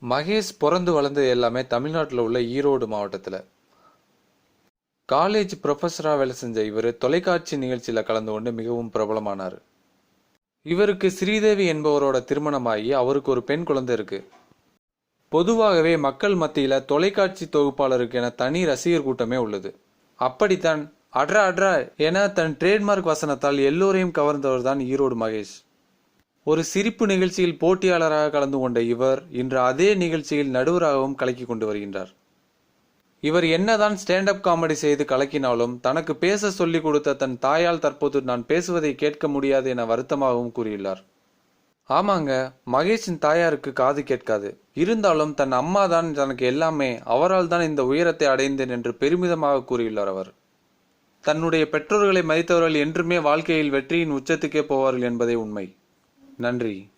மகேஷ் பிறந்து வளர்ந்தது எல்லாமே தமிழ்நாட்டில் உள்ள ஈரோடு மாவட்டத்தில். காலேஜ் ப்ரொஃபஸராக வேலை செஞ்ச இவர் தொலைக்காட்சி நிகழ்ச்சியில் கலந்து கொண்டு மிகவும் பிரபலமானார். இவருக்கு ஸ்ரீதேவி என்பவரோட திருமணமாகி அவருக்கு ஒரு பெண் குழந்தை இருக்கு. பொதுவாகவே மக்கள் மத்தியில் தொலைக்காட்சி தொகுப்பாளருக்கு என தனி ரசிகர் கூட்டமே உள்ளது. அப்படித்தான் அட்ரா அட்ரா என தன் ட்ரேட்மார்க் வசனத்தால் எல்லோரையும் கவர்ந்தவர் தான் ஈரோடு மகேஷ். ஒரு சிரிப்பு நிகழ்ச்சியில் போட்டியாளராக கலந்து கொண்ட இவர் இன்று அதே நிகழ்ச்சியில் நடுவராகவும் கலக்கி கொண்டு வருகின்றார். இவர் என்னதான் ஸ்டாண்டப் காமெடி செய்து கலக்கினாலும் தனக்கு பேச சொல்லிக் கொடுத்த தன் தாயால் தற்போது நான் பேசுவதை கேட்க முடியாது என வருத்தமாகவும் கூறியுள்ளார். ஆமாங்க, மகேஷின் தாயாருக்கு காது கேட்காது. இருந்தாலும் தன் அம்மா தான் தனக்கு எல்லாமே, அவரால் தான் இந்த உயரத்தை அடைந்தேன் என்று பெருமிதமாக கூறியுள்ளார் அவர். தன்னுடைய பெற்றோர்களை மதித்தவர்கள் என்றுமே வாழ்க்கையில் வெற்றியின் உச்சத்துக்கே போவார்கள் என்பதே உண்மை. நன்றி.